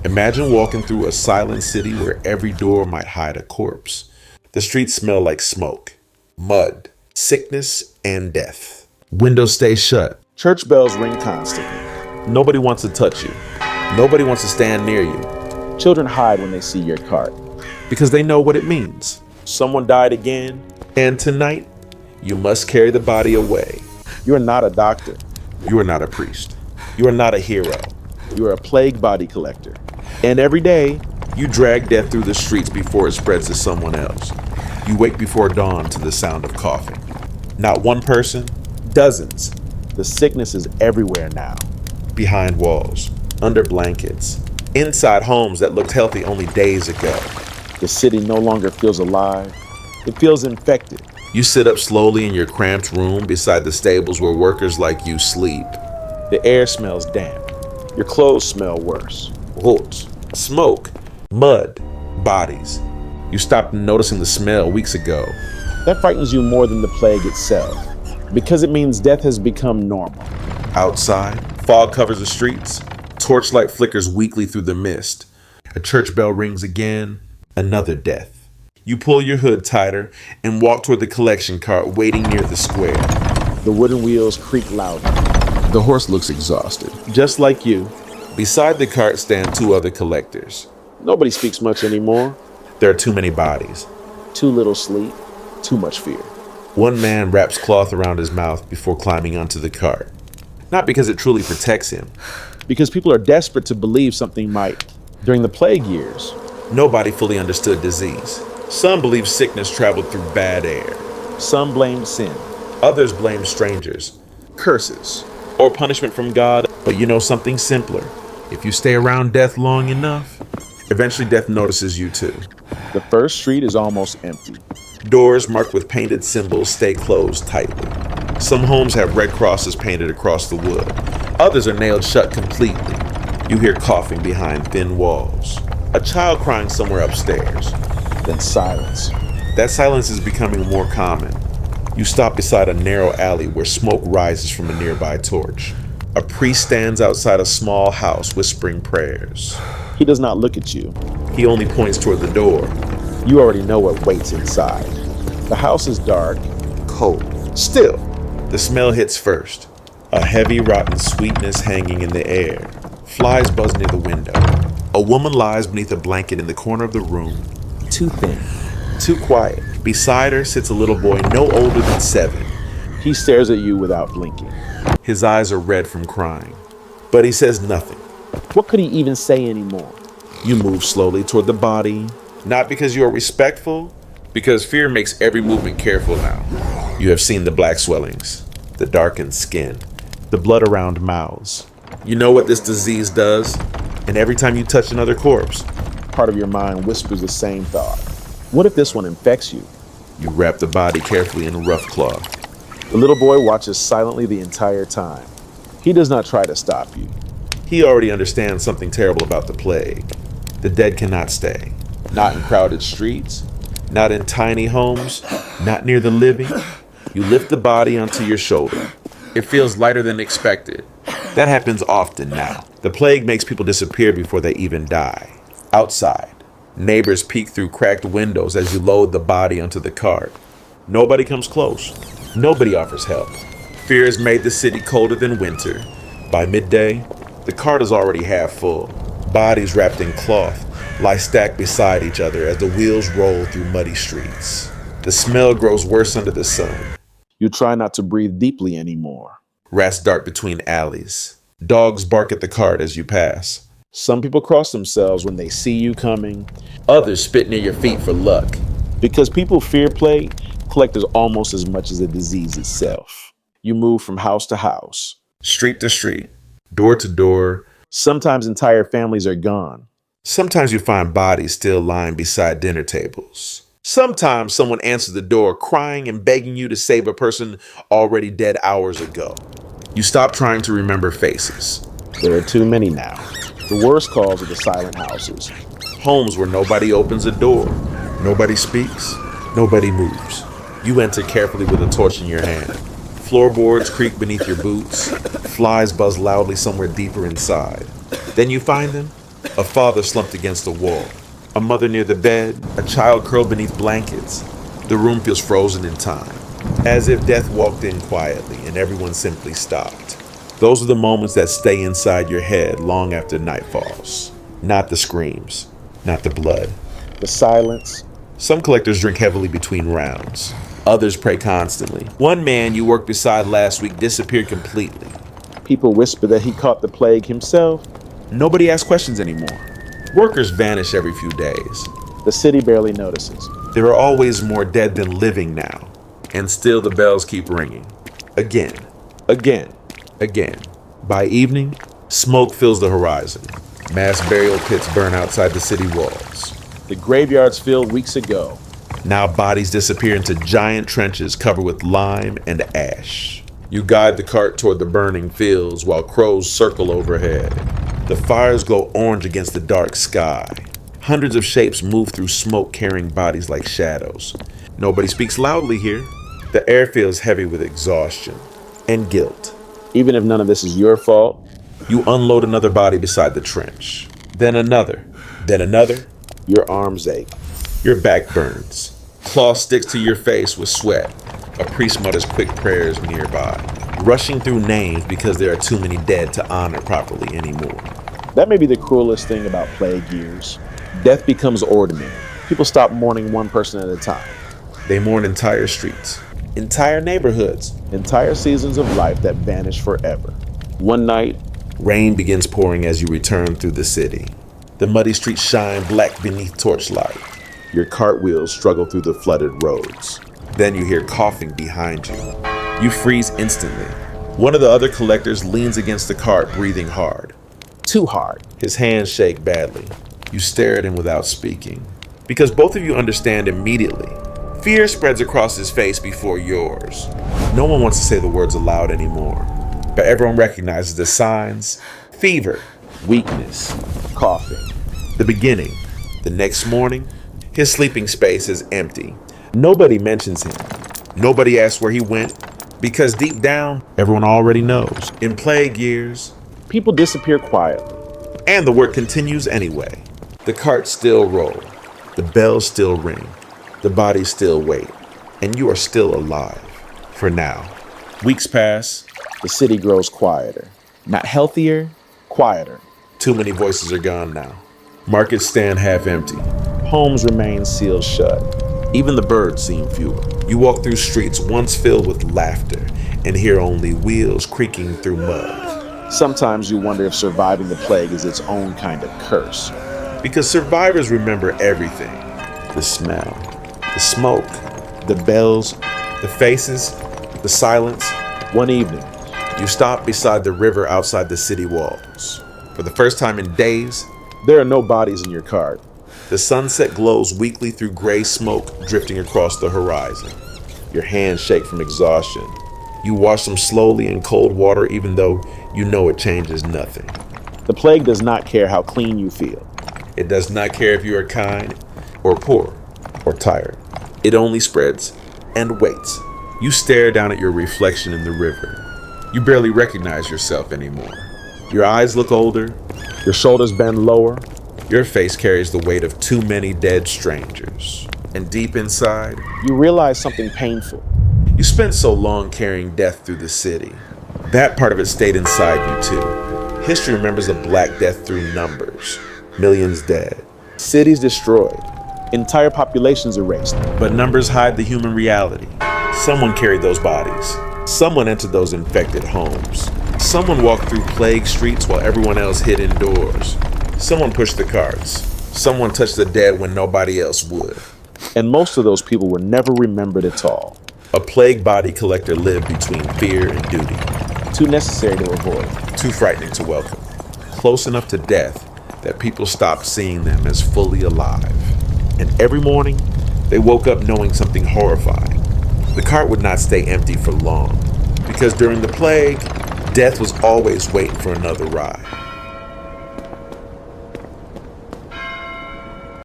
Imagine walking through a silent city where every door might hide a corpse. The streets smell like smoke, mud, sickness, and death. Windows stay shut. Church bells ring constantly. Nobody wants to touch you. Nobody wants to stand near you. Children hide when they see your cart because they know what it means. Someone died again, and tonight you must carry the body away. You are not a doctor. You are not a priest. You are not a hero. You are a plague body collector. And every day, you drag death through the streets before it spreads to someone else. You wake before dawn to the sound of coughing. Not one person, dozens. The sickness is everywhere now. Behind walls, under blankets, inside homes that looked healthy only days ago. The city no longer feels alive. It feels infected. You sit up slowly in your cramped room beside the stables where workers like you sleep. The air smells damp. Your clothes smell worse. Rot, smoke, mud, bodies. You stopped noticing the smell weeks ago. That frightens you more than the plague itself, because it means death has become normal. Outside, fog covers the streets. Torchlight flickers weakly through the mist. A church bell rings again. Another death. You pull your hood tighter and walk toward the collection cart waiting near the square. The wooden wheels creak loudly. The horse looks exhausted. Just like you. Beside the cart stand two other collectors. Nobody speaks much anymore. There are too many bodies. Too little sleep. Too much fear. One man wraps cloth around his mouth before climbing onto the cart. Not because it truly protects him. Because people are desperate to believe something might. During the plague years, nobody fully understood disease. Some believed sickness traveled through bad air. Some blamed sin. Others blamed strangers, curses, or punishment from God. But you know something simpler. If you stay around death long enough, eventually death notices you too. The first street is almost empty. Doors marked with painted symbols stay closed tightly. Some homes have red crosses painted across the wood. Others are nailed shut completely. You hear coughing behind thin walls. A child crying somewhere upstairs. Then silence. That silence is becoming more common. You stop beside a narrow alley where smoke rises from a nearby torch. A priest stands outside a small house whispering prayers. He does not look at you. He only points toward the door. You already know what waits inside. The house is dark, cold. Still, the smell hits first. A heavy, rotten sweetness hanging in the air. Flies buzz near the window. A woman lies beneath a blanket in the corner of the room. Too thin, too quiet. Beside her sits a little boy no older than 7. He stares at you without blinking. His eyes are red from crying, but he says nothing. What could he even say anymore? You move slowly toward the body, not because you are respectful, because fear makes every movement careful now. You have seen the black swellings, the darkened skin, the blood around mouths. You know what this disease does, and every time you touch another corpse, part of your mind whispers the same thought. What if this one infects you? You wrap the body carefully in rough cloth. The little boy watches silently the entire time. He does not try to stop you. He already understands something terrible about the plague. The dead cannot stay. Not in crowded streets, not in tiny homes, not near the living. You lift the body onto your shoulder. It feels lighter than expected. That happens often now. The plague makes people disappear before they even die. Outside, neighbors peek through cracked windows as you load the body onto the cart. Nobody comes close. Nobody offers help. Fear has made the city colder than winter. By midday, the cart is already half full. Bodies wrapped in cloth lie stacked beside each other as the wheels roll through muddy streets. The smell grows worse under the sun. You try not to breathe deeply anymore. Rats dart between alleys. Dogs bark at the cart as you pass. Some people cross themselves when they see you coming. Others spit near your feet for luck. Because people fear plague, collectors almost as much as the disease itself. You move from house to house, street to street, door to door. Sometimes entire families are gone. Sometimes you find bodies still lying beside dinner tables. Sometimes someone answers the door crying and begging you to save a person already dead hours ago. You stop trying to remember faces. There are too many now. The worst calls are the silent houses. Homes where nobody opens a door. Nobody speaks. Nobody moves. You enter carefully with a torch in your hand. Floorboards creak beneath your boots. Flies buzz loudly somewhere deeper inside. Then you find them A father slumped against the wall. A mother near the bed. A child curled beneath blankets. The room feels frozen in time, as if death walked in quietly and everyone simply stopped. Those are the moments that stay inside your head long after night falls. Not the screams, not the blood, the silence. Some collectors drink heavily between rounds. Others pray constantly. One man you worked beside last week disappeared completely. People whisper that he caught the plague himself. Nobody asks questions anymore. Workers vanish every few days. The city barely notices. There are always more dead than living now. And still the bells keep ringing. Again, again, again. By evening, smoke fills the horizon. Mass burial pits burn outside the city walls. The graveyards filled weeks ago. Now bodies disappear into giant trenches covered with lime and ash. You guide the cart toward the burning fields while crows circle overhead. The fires glow orange against the dark sky. Hundreds of shapes move through smoke carrying bodies like shadows. Nobody speaks loudly here. The air feels heavy with exhaustion and guilt. Even if none of this is your fault, you unload another body beside the trench. Then another. Then another. Your arms ache. Your back burns. Cloth sticks to your face with sweat. A priest mutters quick prayers nearby, rushing through names because there are too many dead to honor properly anymore. That may be the cruelest thing about plague years. Death becomes ordinary. People stop mourning one person at a time. They mourn entire streets, entire neighborhoods, entire seasons of life that vanish forever. One night, rain begins pouring as you return through the city. The muddy streets shine black beneath torchlight. Your cartwheels struggle through the flooded roads. Then you hear coughing behind you. You freeze instantly. One of the other collectors leans against the cart, breathing hard. Too hard. His hands shake badly. You stare at him without speaking, because both of you understand immediately. Fear spreads across his face before yours. No one wants to say the words aloud anymore, but everyone recognizes the signs: fever, weakness, coughing. The beginning. The next morning, his sleeping space is empty. Nobody mentions him. Nobody asks where he went, because deep down, everyone already knows. In plague years, people disappear quietly, and the work continues anyway. The carts still roll, the bells still ring, the bodies still wait, and you are still alive. For now. Weeks pass. The city grows quieter. Not healthier, quieter. Too many voices are gone now. Markets stand half empty. Homes remain sealed shut. Even the birds seem fewer. You walk through streets once filled with laughter and hear only wheels creaking through mud. Sometimes you wonder if surviving the plague is its own kind of curse. Because survivors remember everything. The smell, the smoke, the bells, the faces, the silence. One evening, you stop beside the river outside the city walls. For the first time in days, there are no bodies in your cart. The sunset glows weakly through gray smoke drifting across the horizon. Your hands shake from exhaustion. You wash them slowly in cold water even though you know it changes nothing. The plague does not care how clean you feel. It does not care if you are kind or poor or tired. It only spreads and waits. You stare down at your reflection in the river. You barely recognize yourself anymore. Your eyes look older. Your shoulders bend lower. Your face carries the weight of too many dead strangers. And deep inside, you realize something painful. You spent so long carrying death through the city. That part of it stayed inside you too. History remembers the Black Death through numbers. Millions dead. Cities destroyed. Entire populations erased. But numbers hide the human reality. Someone carried those bodies. Someone entered those infected homes. Someone walked through plague streets while everyone else hid indoors. Someone pushed the carts. Someone touched the dead when nobody else would. And most of those people were never remembered at all. A plague body collector lived between fear and duty. Too necessary to avoid. Too frightening to welcome. Close enough to death that people stopped seeing them as fully alive. And every morning, they woke up knowing something horrifying. The cart would not stay empty for long, because during the plague, death was always waiting for another ride.